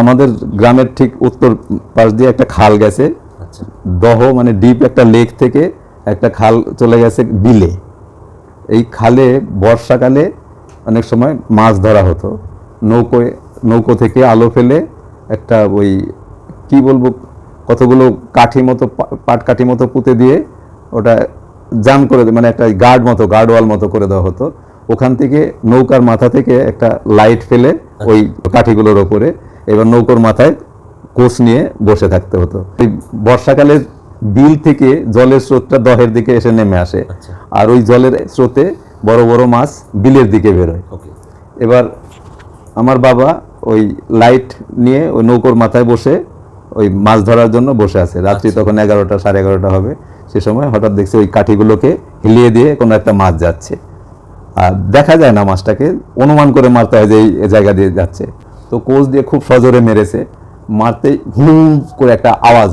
আমাদের গ্রামের ঠিক উত্তর পাশ দিয়ে একটা খাল গেছে, আচ্ছা দহ মানে ডিপ একটা লেক থেকে একটা খাল চলে গেছে বিলে। এই খালে বর্ষাকালে অনেক সময় মাছ ধরা হতো। নৌকো থেকে আলো ফেলে একটা ওই কি বলবো কতগুলো কাঠি মতো পাট কাঠি মতো পুঁতে দিয়ে ওটা জাম করে মানে একটা গার্ড ওয়াল মতো করে দেওয়া হতো। ওখান থেকে নৌকার মাথা থেকে একটা লাইট ফেলে ওই কাঠিগুলোর ওপরে এবার নৌকোর মাথায় কোচ নিয়ে বসে থাকতে হতো। এই বর্ষাকালে বিল থেকে জলের স্রোতটা দহের দিকে এসে নেমে আসে, আচ্ছা আর ওই জলের স্রোতে বড় বড় মাছ বিলের দিকে বেরোয়। ওকে এবার আমার বাবা ওই লাইট নিয়ে ওই নৌকোর মাথায় বসে ওই মাছ ধরার জন্য বসে আছে। রাত্রি তখন 11টা 11:30 হবে। সে সময় হঠাৎ দেখছি ওই কাঠিগুলোকে হিলিয়ে দিয়ে কোনো একটা মাছ যাচ্ছে, আর দেখা যায় না মাছটাকে, অনুমান করে মারতে হয় যে এই জায়গা দিয়ে যাচ্ছে। তো কোচ দিয়ে খুব সজোরে মেরেছে, মারতেই হুম করে একটা আওয়াজ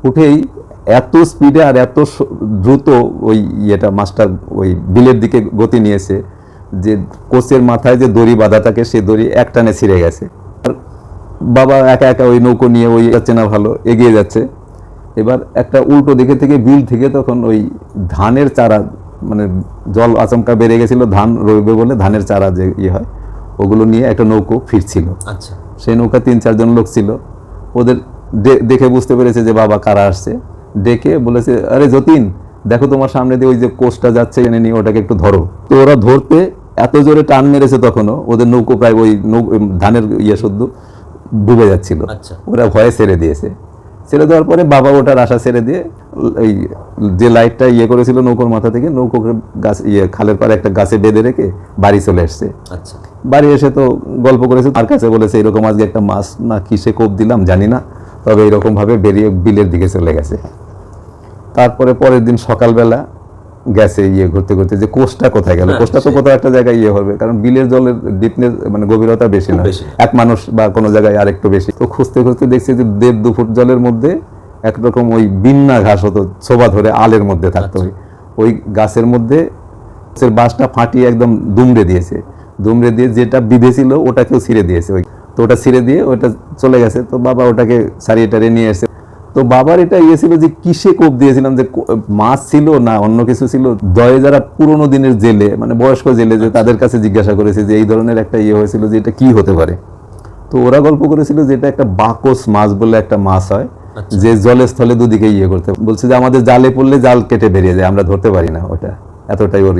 উঠেই এত স্পিডে আর এত দ্রুত ওই মাছটা ওই বিলের দিকে গতি নিয়েছে যে কোচের মাথায় যে দড়ি বাঁধা থাকে সেই দড়ি এক টানে ছিঁড়ে গেছে। আর বাবা একা একা ওই নৌকো নিয়ে ওই যাচ্ছে না, ভালো এগিয়ে যাচ্ছে। এবার একটা উল্টো দিকে থেকে বিল থেকে তখন ওই ধানের চারা, মানে জল আচমকা বেড়ে গেছিল, ধান রইবে বলে ধানের চারা যে হয় ওগুলো নিয়ে একটা নৌকো ফিরছিল। আচ্ছা সেই নৌকা 3-4 জন লোক ছিল। ওদের দেখে বুঝতে পেরেছে যে বাবা কারা আসছে, ডেকে বলেছে, আরে যতীন দেখো তোমার সামনে দিয়ে ওই যে কোচটা যাচ্ছে এনে নিয়ে ওটাকে একটু ধরো। তো ওরা ধরতে এত জোরে টান মেরেছে তখনও ওদের নৌকো প্রায় ওই ধানের শুদ্ধ ডুবে যাচ্ছিল। আচ্ছা ওরা ভয়ে ছেড়ে দিয়েছে। ছেড়ে দেওয়ার পরে বাবা ওটার আশা ছেড়ে দিয়ে ওই যে লাইটটা করেছিল নৌকোর মাথা থেকে নৌকোকে গাছ খালের পাড়ে একটা গাছে বেঁধে রেখে বাড়ি চলে এসছে। আচ্ছা বাড়ি এসে তো গল্প করেছে, তার কাছে বলেছে এরকম আজকে একটা মাছ না কিসে কোপ দিলাম জানি না, তবে এরকম ভাবে বেরিয়ে বিলের দিকে চলে গেছে। তারপরে পরের দিন সকালবেলা গেছে ঘুরতে ঘুরতে যে কোষটা কোথায় গেল। কোষটা তো কোথাও একটা জায়গায় হবে, কারণ বিলের জলের ডিপনেস মানে গভীরতা বেশি না, এক মানুষ বা কোনো জায়গায় আরেকটু বেশি। তো খুঁজতে খুঁজতে দেখছি যে 1.5-2 ফুট জলের মধ্যে একরকম ওই বিন্না ঘাস হতো, ছোবা ধরে আলের মধ্যে থাকতো। ওই গাছের মধ্যে বাঁশটা ফাটিয়ে একদম দুমড়ে দিয়েছে, দুমড়ে দিয়ে যেটা বিঁধেছিল ওটাকেও ছিঁড়ে দিয়েছে। তো ওটা ছিঁড়ে দিয়ে ওটা চলে গেছে। তো বাবা ওটাকে সারিয়ে টারিয়ে নিয়ে এসে, তো বাবার এটা ছিল যে কিসে কোপ দিয়েছিলাম, যে মাছ ছিল না অন্য কিছু ছিল। দয়ে যারা পুরোনো দিনের জেলে মানে বয়স্ক জেলে যে তাদের কাছে জিজ্ঞাসা করেছে যে এই ধরনের একটা হয়েছিল যে এটা কি হতে পারে। তো ওরা গল্প করেছিল যে এটা একটা বাকস মাছ বলে একটা মাছ হয়, যে জলের স্থলে দুদিকে করতে বলছে যে আমাদের জালে পড়লে জাল কেটে বেরিয়ে যায়, আমরা ধরতে পারি না, ওটা এতটাই ওর